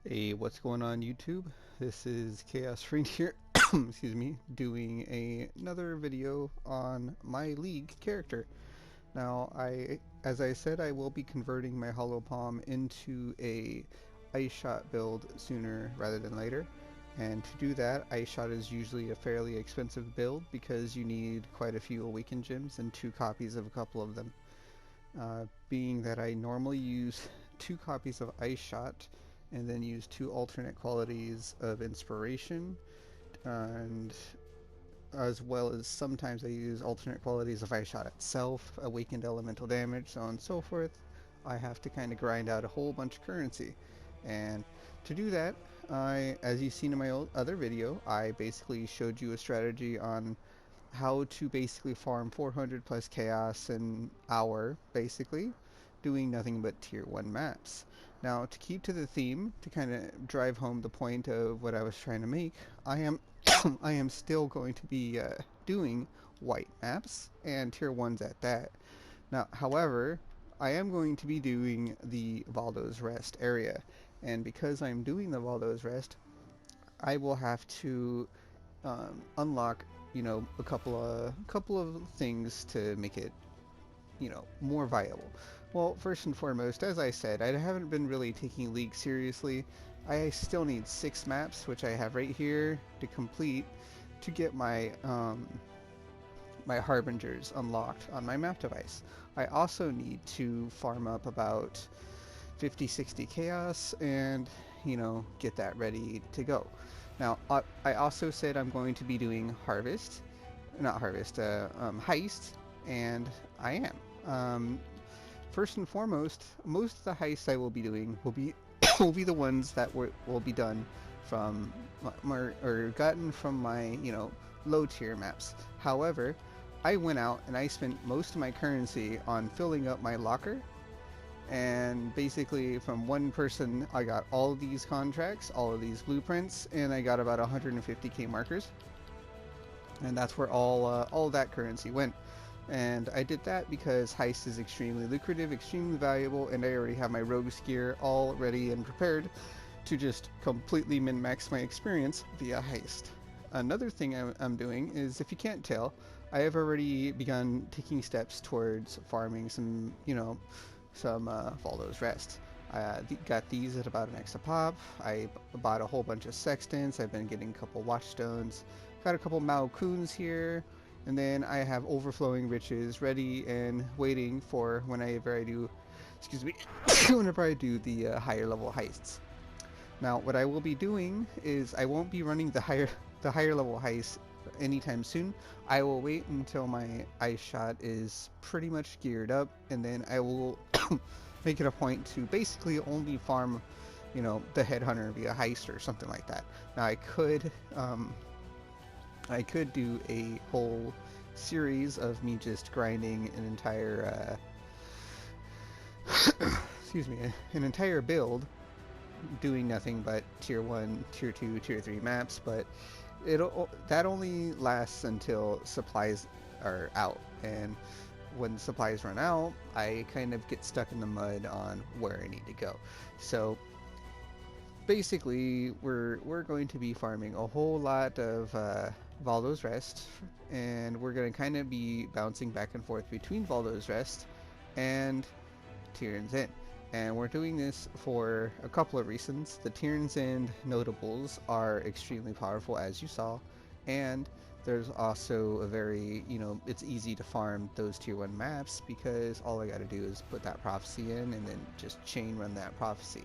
Hey, what's going on YouTube? This is Chaos-Reighn here, excuse me, doing another video on my League character. Now, as I said, I will be converting my Hollow Palm into a Ice Shot build sooner rather than later. And to do that, Ice Shot is usually a fairly expensive build because you need quite a few Awakened Gems and 2 copies of a couple of them. Being that I normally use 2 copies of Ice Shot and then use 2 alternate qualities of Inspiration, and as well as sometimes I use alternate qualities of Ice Shot itself, Awakened Elemental Damage, so on and so forth. I have to kind of grind out a whole bunch of currency. And to do that, as you've seen in my other video, I basically showed you a strategy on how to basically farm 400 plus chaos an hour, basically, doing nothing but tier 1 maps. Now, to keep to the theme, to kind of drive home the point of what I was trying to make, I am I am still going to be doing white maps and tier 1s at that. Now, however, I am going to be doing the Valdo's Rest area, and because I'm doing the Valdo's Rest, I will have to unlock, a couple of things to make it, more viable. Well, first and foremost, as I said, I haven't been really taking League seriously. I still need 6 maps, which I have right here to complete to get my Harbingers unlocked on my map device. I also need to farm up about 50-60 chaos and, get that ready to go. Now, I also said I'm going to be doing heist, and I am. First and foremost, most of the heists I will be doing will be will be the ones that will be done from or gotten from my low tier maps. However, I went out and I spent most of my currency on filling up my locker, and basically from one person I got all of these contracts, all of these blueprints, and I got about 150k markers, and that's where all that currency went. And I did that because heist is extremely lucrative, extremely valuable, and I already have my rogue's gear all ready and prepared to just completely min-max my experience via heist. Another thing I'm doing is, if you can't tell, I have already begun taking steps towards farming some Valdo's Rest. I got these at about an X a pop. I bought a whole bunch of sextants. I've been getting a couple watchstones. Got a couple Maokuns here. And then I have overflowing riches ready and waiting for whenever I do, excuse me, whenever I do the higher level heists. Now, what I will be doing is I won't be running the higher level heists anytime soon. I will wait until my ice shot is pretty much geared up, and then I will make it a point to basically only farm, the headhunter via heist or something like that. Now, I could do a whole series of me just grinding an entire, excuse me, an entire build, doing nothing but tier 1, tier 2, tier 3 maps, but that only lasts until supplies are out, and when supplies run out, I kind of get stuck in the mud on where I need to go. So basically, we're going to be farming a whole lot of Valdo's Rest, and we're going to kind of be bouncing back and forth between Valdo's Rest and Tyrion's End. And we're doing this for a couple of reasons. The Tyrion's End notables are extremely powerful, as you saw, and there's also a very, it's easy to farm those tier 1 maps because all I got to do is put that prophecy in and then just chain run that prophecy.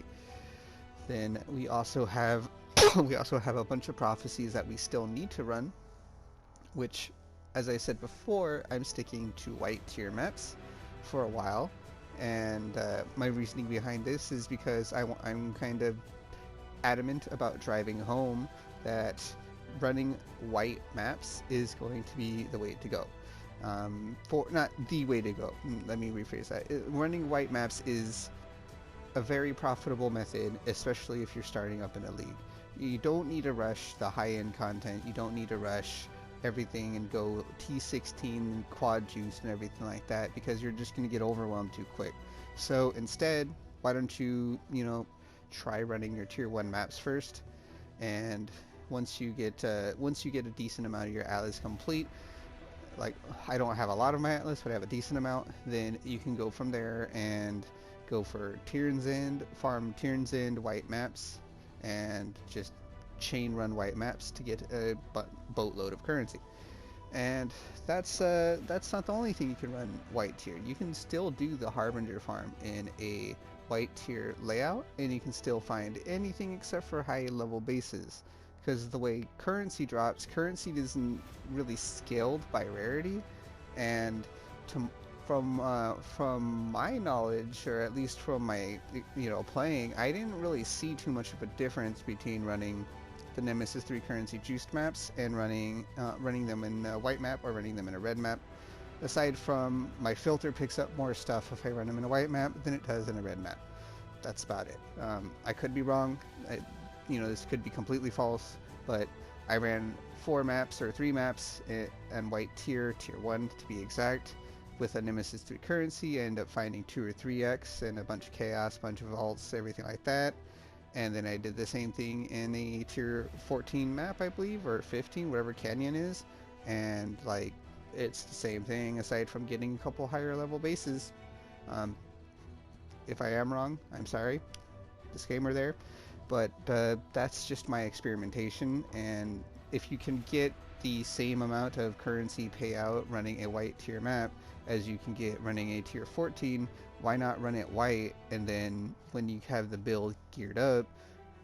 Then we also have a bunch of prophecies that we still need to run, which, as I said before, I'm sticking to white tier maps for a while. And my reasoning behind this is because I'm kind of adamant about driving home that running white maps is going to be the way to go. Not the way to go. Let me rephrase that. Running white maps is a very profitable method, especially if you're starting up in a league. You don't need to rush the high-end content. You don't need to rush everything and go T16 quad juice and everything like that, because you're just going to get overwhelmed too quick. So instead, why don't you, try running your tier 1 maps first, and once you get a decent amount of your atlas complete, like I don't have a lot of my atlas, but I have a decent amount, then you can go from there and go for Tyrion's End, farm Tyrion's End white maps, and just chain run white maps to get a boatload of currency. And that's not the only thing you can run white tier. You can still do the Harbinger farm in a white tier layout, and you can still find anything except for high level bases. Because the way currency drops, currency isn't really scaled by rarity, and to, from my knowledge, or at least from my playing, I didn't really see too much of a difference between running the Nemesis 3 currency juiced maps and running them in a white map or running them in a red map. Aside from my filter picks up more stuff if I run them in a white map than it does in a red map. That's about it. I could be wrong. This could be completely false, but I ran 4 maps or 3 maps and white tier 1 to be exact, with a Nemesis 3 currency. I ended up finding 2 or 3x and a bunch of chaos, bunch of vaults, everything like that. And then I did the same thing in a tier 14 map, I believe, or 15, whatever Canyon is. And like, it's the same thing aside from getting a couple higher level bases. If I am wrong, I'm sorry. Disclaimer there. But that's just my experimentation. And if you can get the same amount of currency payout running a white tier map as you can get running a tier 14, why not run it white, and then when you have the build geared up,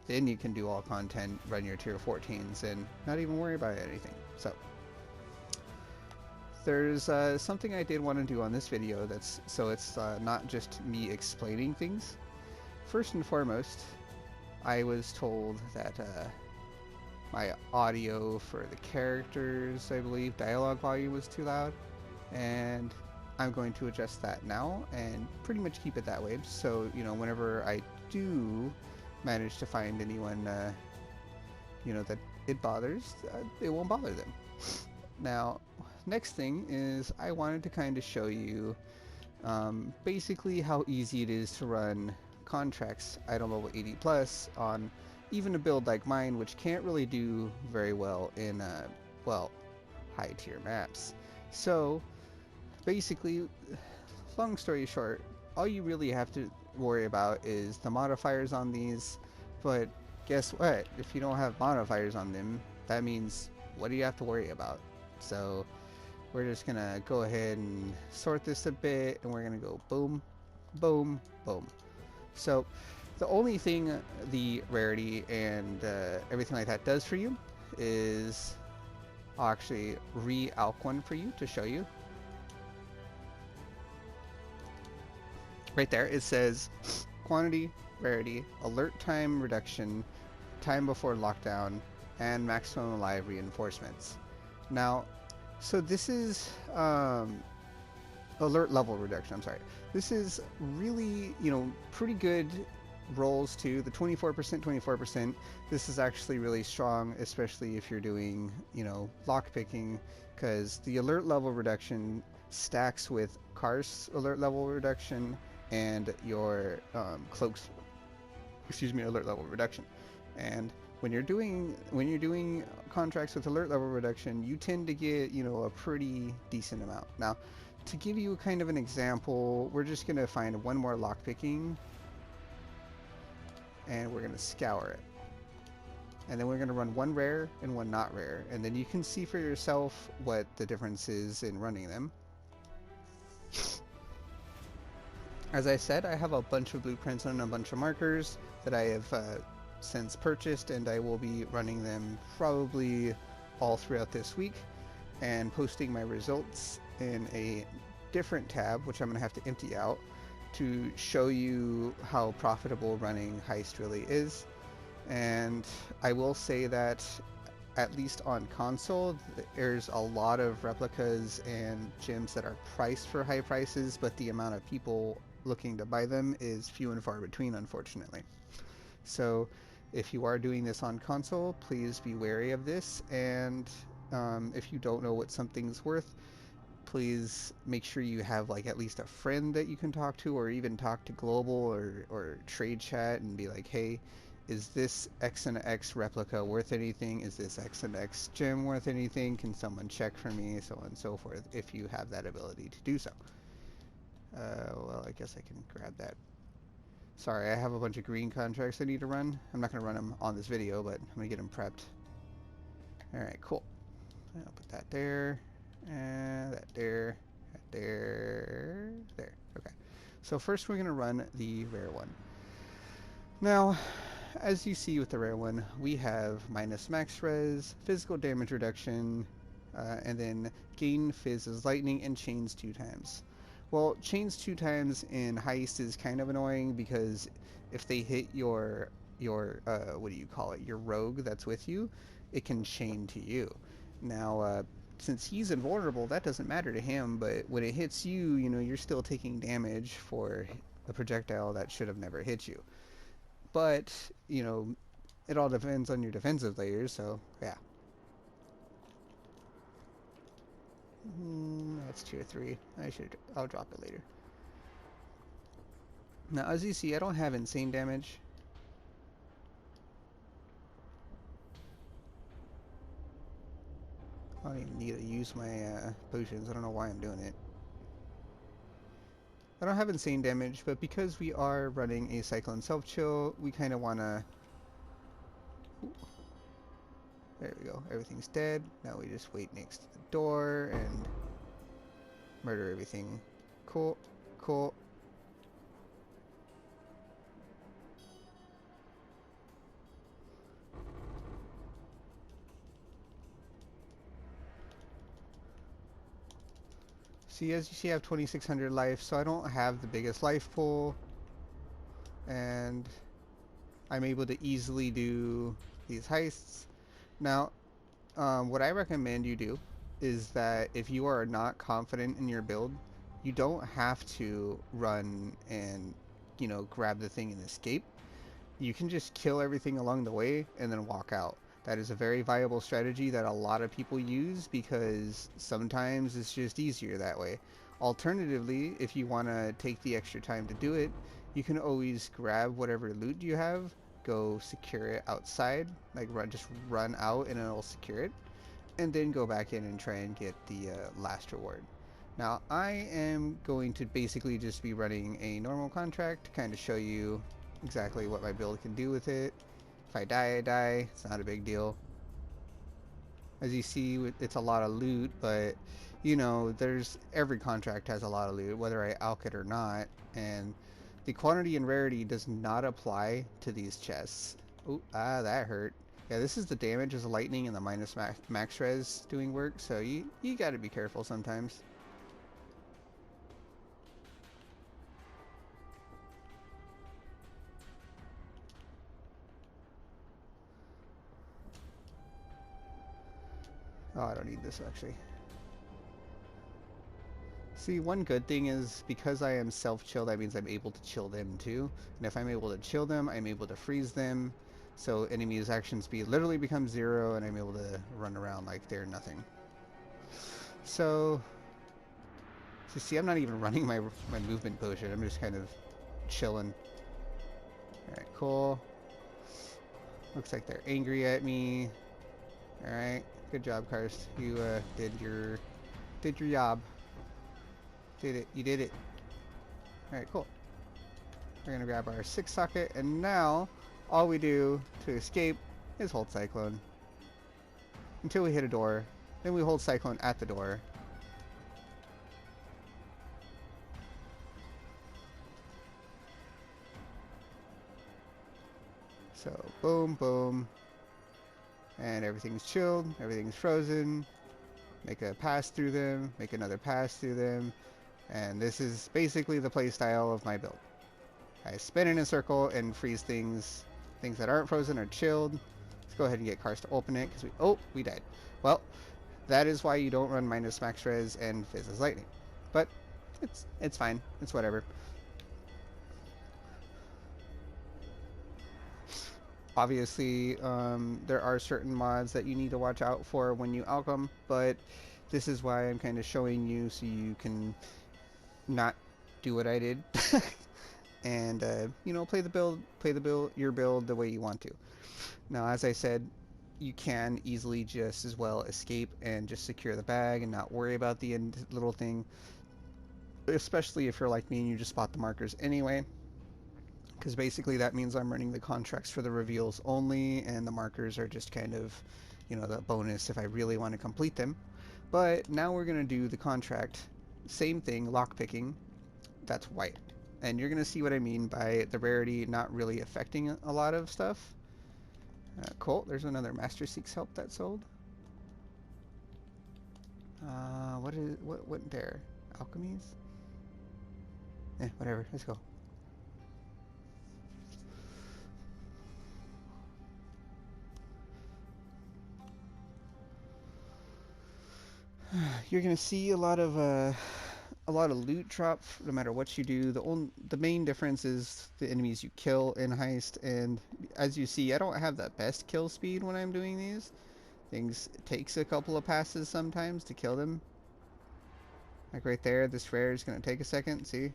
then you can do all content, run your tier 14s, and not even worry about anything. So there's something I did want to do on this video, so it's not just me explaining things. First and foremost, I was told that my audio for the characters, I believe, dialogue volume was too loud, and I'm going to adjust that now and pretty much keep it that way. So, whenever I do manage to find anyone, that it bothers, it won't bother them. Now, next thing is I wanted to kind of show you basically how easy it is to run contracts item level 80 plus on even a build like mine, which can't really do very well in high tier maps. So basically, long story short, all you really have to worry about is the modifiers on these. But guess what? If you don't have modifiers on them, that means what do you have to worry about? So we're just gonna go ahead and sort this a bit, and we're gonna go boom, boom, boom. So the only thing the rarity and everything like that does for you is I'll actually re-alk one for you to show you. Right there, it says quantity, rarity, alert time reduction, time before lockdown, and maximum alive reinforcements. Now, so this is alert level reduction, I'm sorry. This is really, pretty good rolls too. The 24%, this is actually really strong, especially if you're doing, lockpicking, because the alert level reduction stacks with Karth's alert level reduction and your cloak's alert level reduction. And when you're doing contracts with alert level reduction, you tend to get a pretty decent amount. Now, to give you kind of an example, we're just gonna find one more lockpicking, and we're gonna scour it, and then we're gonna run one rare and one not rare, and then you can see for yourself what the difference is in running them. As I said, I have a bunch of blueprints and a bunch of markers that I have since purchased, and I will be running them probably all throughout this week and posting my results in a different tab, which I'm going to have to empty out to show you how profitable running Heist really is. And I will say that at least on console, there's a lot of replicas and gems that are priced for high prices, but the amount of people looking to buy them is few and far between, unfortunately. So if you are doing this on console, please be wary of this, and if you don't know what something's worth, please make sure you have like at least a friend that you can talk to, or even talk to global or trade chat and be like, hey, is this X and X replica worth anything? Is this X and X gem worth anything? Can someone check for me? So on and so forth, if you have that ability to do so. Well, I guess I can grab that. Sorry, I have a bunch of green contracts I need to run. I'm not going to run them on this video, but I'm going to get them prepped. Alright, cool. I'll put that there, and that there, that there, there. Okay. So first we're going to run the rare one. Now, as you see with the rare one, we have minus max res, physical damage reduction, and then gain fizz as lightning and chains 2 times. Well, chains 2 times in heist is kind of annoying because if they hit your what do you call it, your rogue that's with you, it can chain to you. Now, since he's invulnerable, that doesn't matter to him, but when it hits you, you know, you're still taking damage for a projectile that should have never hit you. But, you know, it all depends on your defensive layers, so yeah. That's tier 3. I'll drop it later. Now, as you see, I don't have insane damage. I don't even need to use my potions. I don't know why I'm doing it. I don't have insane damage, but because we are running a Cyclone Self-Chill, we kind of want to... There we go. Everything's dead. Now we just wait next to the door and murder everything. Cool. Cool. See, as you see, I have 2,600 life, so I don't have the biggest life pool, and I'm able to easily do these heists. Now, what I recommend you do is that if you are not confident in your build, you don't have to run and, you know, grab the thing and escape. You can just kill everything along the way and then walk out. That is a very viable strategy that a lot of people use because sometimes it's just easier that way. Alternatively, if you want to take the extra time to do it, you can always grab whatever loot you have, go secure it outside, like just run out and it'll secure it, and then go back in and try and get the last reward. Now, I am going to basically just be running a normal contract to kind of show you exactly what my build can do with it. If I die, I die. It's not a big deal. As you see, it's a lot of loot, but you know, every contract has a lot of loot, whether I alch it or not, and the quantity and rarity does not apply to these chests. Oh, that hurt. Yeah, this is the damage as lightning and the minus max res doing work, so you gotta be careful sometimes. Oh, I don't need this actually. See, one good thing is because I am self-chill, that means I'm able to chill them too. And if I'm able to chill them, I'm able to freeze them. So enemies' action speed literally becomes 0 and I'm able to run around like they're nothing. So see, I'm not even running my movement potion. I'm just kind of chilling. Alright, cool. Looks like they're angry at me. Alright, good job, Karst. You did your job. Did it. You did it. Alright, cool. We're gonna grab our 6 socket, and now all we do to escape is hold Cyclone until we hit a door. Then we hold Cyclone at the door. So boom, boom, and everything's chilled, everything's frozen. Make a pass through them, make another pass through them, and this is basically the playstyle of my build. I spin in a circle and freeze things. Things that aren't frozen are chilled. Let's go ahead and get Karst to open it because we died. Well, that is why you don't run minus max res and fizz as lightning. But it's fine. It's whatever. Obviously, there are certain mods that you need to watch out for when you alch them, but this is why I'm kind of showing you so you can not do what I did and you know, play the build, your build the way you want to. Now, as I said, you can easily just as well escape and just secure the bag and not worry about the end little thing, especially if you're like me and you just spot the markers anyway, because basically that means I'm running the contracts for the reveals only, and the markers are just kind of, you know, the bonus if I really want to complete them. But now we're going to do the contract. Same thing, lockpicking. That's white. And you're going to see what I mean by the rarity not really affecting a lot of stuff. Cool, there's another Master Seeks help that sold. What went there? Alchemies? Whatever, let's go. You're gonna see a lot of loot drop no matter what you do. The main difference is the enemies you kill in heist, and as you see, I don't have the best kill speed when I'm doing these things. It takes a couple of passes sometimes to kill them. Like right there, this rare is gonna take a second. See?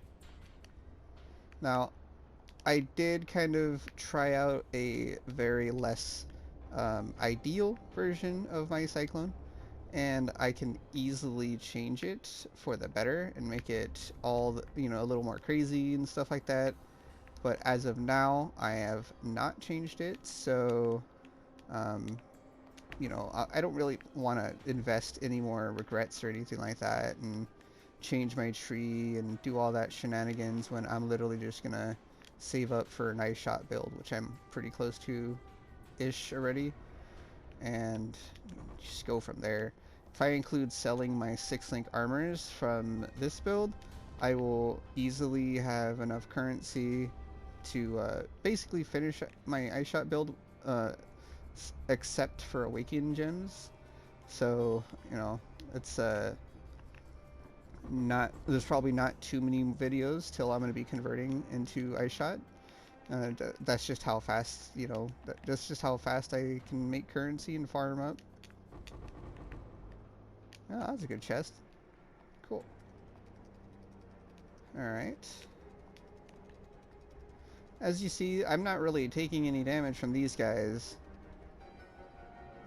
Now, I did kind of try out a very less ideal version of my Cyclone, and I can easily change it for the better and make it all, you know, a little more crazy and stuff like that. But as of now, I have not changed it, so you know, I don't really want to invest any more regrets or anything like that and change my tree and do all that shenanigans when I'm literally just gonna save up for a nice shot build, which I'm pretty close to ish already, and just go from there. If I include selling my 6-link armors from this build, I will easily have enough currency to basically finish my ice shot build, except for awakened gems. So, you know, it's not, there's probably not too many videos till I'm going to be converting into ice shot. That's just how fast, you know, that's just how fast I can make currency and farm up. Oh, that's a good chest. Cool. Alright. As you see, I'm not really taking any damage from these guys.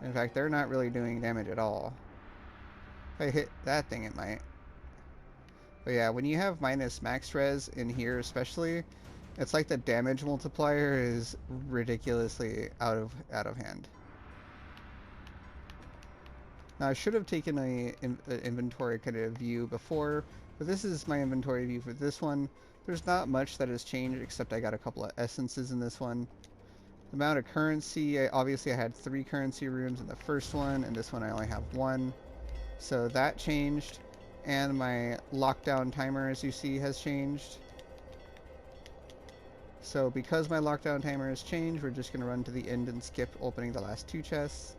In fact, they're not really doing damage at all. If I hit that thing, it might. But yeah, when you have minus max res in here especially, it's like the damage multiplier is ridiculously out of hand. Now I should have taken a inventory kind of view before, but this is my inventory view for this one. There's not much that has changed except I got a couple of essences in this one. The amount of currency, obviously I had 3 currency rooms in the first one, and this one I only have 1. So that changed, and my lockdown timer, as you see, has changed. So because my lockdown timer has changed, we're just going to run to the end and skip opening the last 2 chests.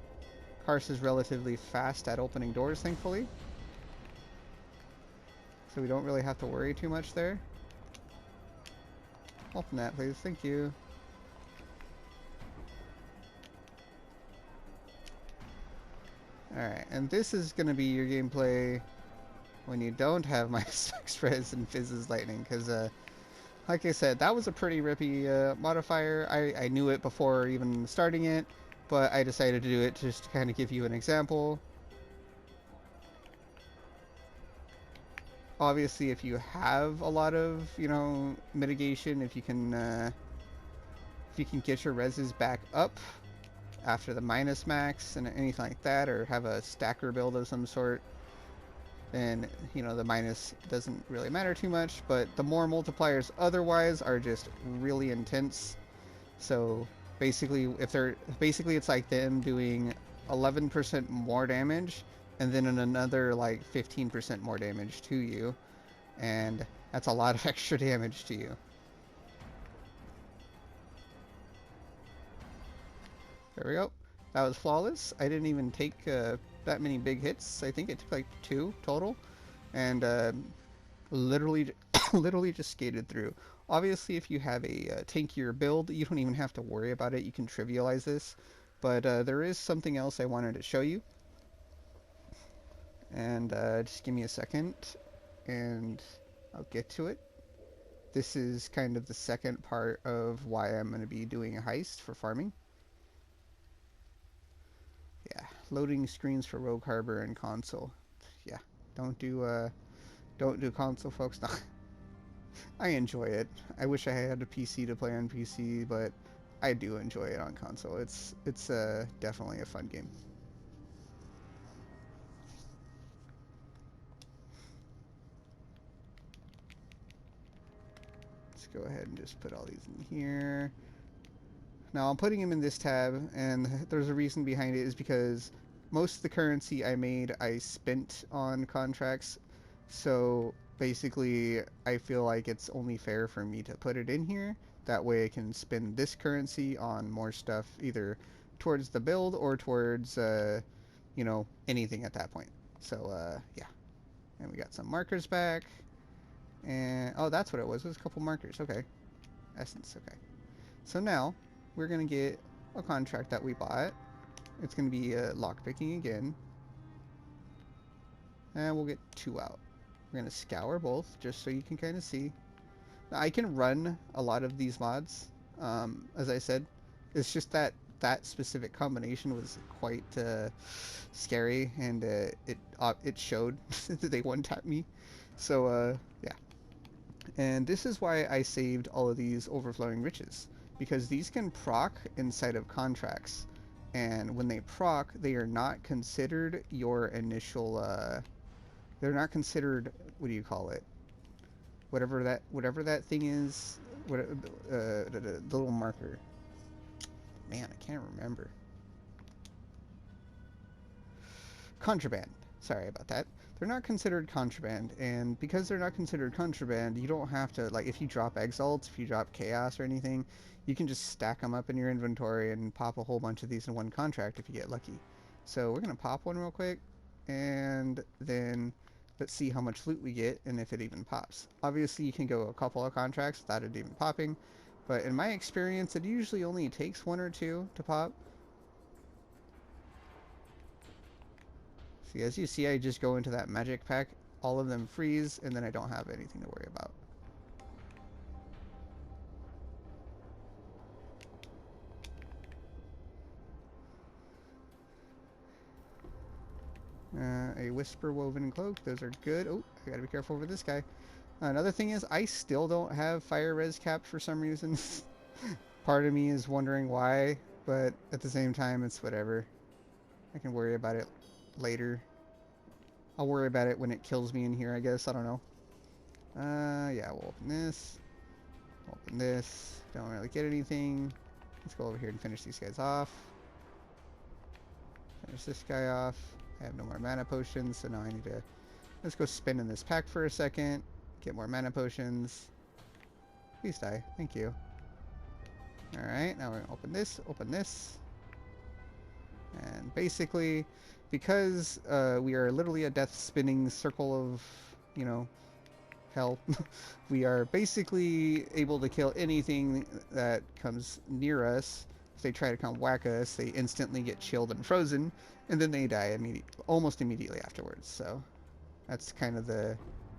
Karst is relatively fast at opening doors, thankfully. So we don't really have to worry too much there. Open that, please. Thank you. Alright, and this is going to be your gameplay when you don't have my Specs Res and Fizz's Lightning, because, like I said, that was a pretty rippy modifier. I knew it before even starting it, but I decided to do it just to kind of give you an example. Obviously, if you have a lot of, you know, mitigation, if you can get your reses back up after the minus max and anything like that, or have a stacker build of some sort, then, you know, the minus doesn't really matter too much, but the more multipliers otherwise are just really intense. So basically, it's like them doing 11% more damage and then another like 15% more damage to you, and that's a lot of extra damage to you. There we go. That was flawless. I didn't even take that many big hits. I think it took like 2 total, and literally just skated through. Obviously, if you have a tankier build, you don't even have to worry about it. You can trivialize this, but there is something else I wanted to show you, And just give me a second and I'll get to it. This is kind of the second part of why I'm going to be doing a heist for farming. Yeah, loading screens for Rogue Harbor and console. Yeah, don't do console, folks. No, I enjoy it. I wish I had a PC to play on PC, but I do enjoy it on console. It's definitely a fun game. Let's go ahead and just put all these in here. Now I'm putting them in this tab, and there's a reason behind it is because most of the currency I made I spent on contracts. So basically, I feel like it's only fair for me to put it in here. That way I can spend this currency on more stuff, either towards the build or towards, you know, anything at that point. So, yeah. And we got some markers back. And, oh, that's what it was. It was a couple markers. Okay. Essence. Okay. So now, we're going to get a contract that we bought. It's going to be lockpicking again. And we'll get 2 out. We're going to scour both, just so you can kind of see. Now, I can run a lot of these mods, as I said. It's just that that specific combination was quite scary, and it showed that they one-tapped me. So, yeah. And this is why I saved all of these overflowing riches, because these can proc inside of contracts, and when they proc, they are not considered your initial they're not considered, what do you call it, whatever that thing is, the little marker. Man, I can't remember. Contraband. Sorry about that. They're not considered contraband, and because they're not considered contraband, you don't have to, like, if you drop exalts, if you drop chaos or anything, you can just stack them up in your inventory and pop a whole bunch of these in one contract if you get lucky. So we're going to pop one real quick, and then let's see how much loot we get and if it even pops. Obviously, you can go a couple of contracts without it even popping, but in my experience, it usually only takes 1 or 2 to pop. See, as you see, I just go into that magic pack, all of them freeze, and then I don't have anything to worry about. A whisper woven cloak, those are good. Oh, I gotta be careful over this guy. Another thing is, I still don't have fire res capped for some reason. Part of me is wondering why, but at the same time, it's whatever. I can worry about it later. I'll worry about it when it kills me in here, I guess. I don't know. Yeah, we'll open this. Open this. Don't really get anything. Let's go over here and finish these guys off. Finish this guy off. I have no more mana potions, so now I need to... Let's go spin in this pack for a second. Get more mana potions. Please die. Thank you. Alright, now we're going to open this. And basically, because we are literally a death spinning circle of, you know, hell, we are basically able to kill anything that comes near us. If they try to come whack us, they instantly get chilled and frozen, and then they die almost immediately afterwards. So that's kind of the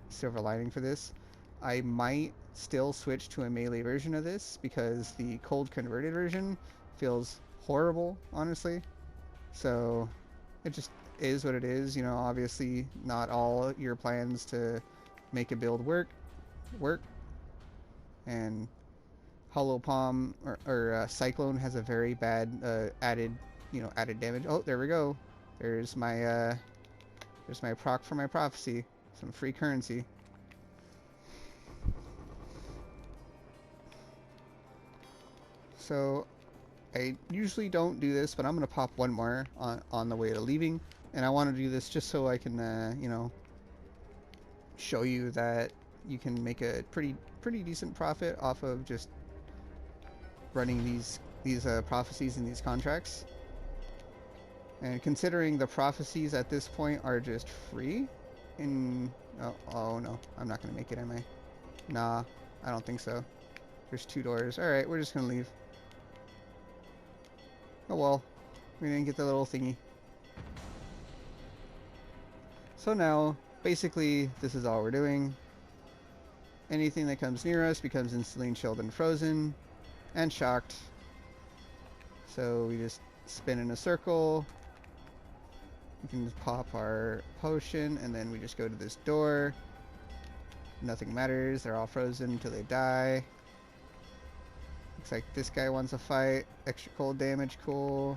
silver lining for this. I might still switch to a melee version of this because the cold converted version feels horrible, honestly. So it just is what it is. You know, obviously not all your plans to make a build work. And Hollow Palm or Cyclone has a very bad added damage. Oh, there we go. There's my proc for my prophecy. Some free currency. So I usually don't do this, but I'm gonna pop one more on the way to leaving, and I want to do this just so I can you know, show you that you can make a pretty decent profit off of just running these prophecies and these contracts. And considering the prophecies at this point are just free, oh no, I'm not gonna make it, am I? Nah, I don't think so. There's 2 doors. All right, we're just gonna leave. Oh well, we didn't get the little thingy. So now, basically, this is all we're doing. Anything that comes near us becomes instantly chilled and frozen and shocked. So we just spin in a circle. We can just pop our potion, and then we just go to this door. Nothing matters. They're all frozen until they die. Looks like this guy wants a fight. Extra cold damage, cool.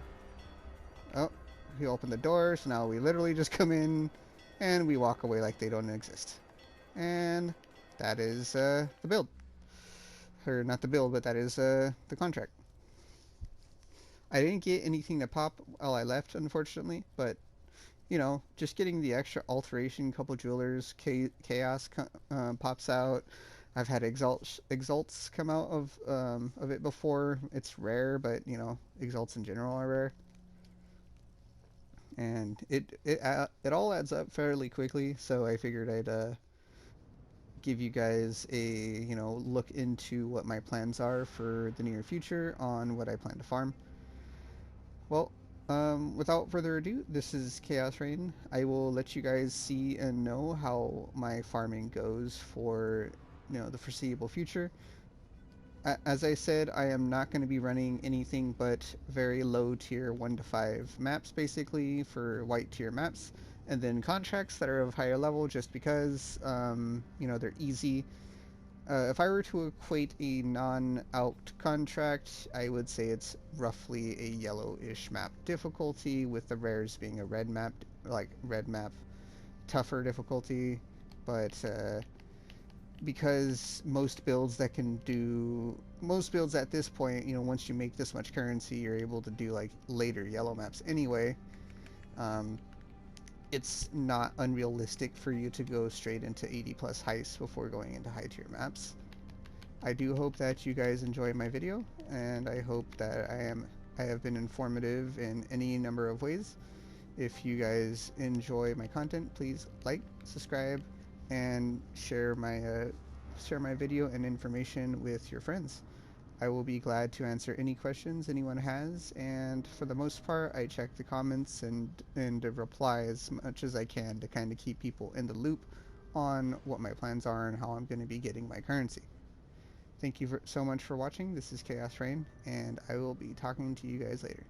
Oh, he opened the door, so now we literally just come in and we walk away like they don't exist. And that is the build. Or not the build, but that is the contract. I didn't get anything to pop while I left, unfortunately, but you know, just getting the extra alteration, couple jewelers, chaos pops out. I've had exalts come out of it before. It's rare, but you know, exalts in general are rare, and it all adds up fairly quickly. So I figured I'd give you guys a look into what my plans are for the near future on what I plan to farm. Well, without further ado, this is Chaos-Reighn. I will let you guys see and know how my farming goes for the foreseeable future. As I said, I am not going to be running anything but very low tier 1 to 5 maps basically for white tier maps, and then contracts that are of higher level just because they're easy. If I were to equate a non-out contract, I would say it's roughly a yellowish map difficulty, with the rares being a red map, tougher difficulty. But because most builds at this point, once you make this much currency, you're able to do like later yellow maps anyway. It's not unrealistic for you to go straight into 80 plus heists before going into high tier maps. I do hope that you guys enjoy my video, and I hope that I have been informative in any number of ways. If you guys enjoy my content, please like, subscribe, and share my video and information with your friends. I will be glad to answer any questions anyone has, and for the most part, I check the comments and reply as much as I can to kind of keep people in the loop on what my plans are and how I'm going to be getting my currency. Thank you so much for watching. This is Chaos-Reighn, and I will be talking to you guys later.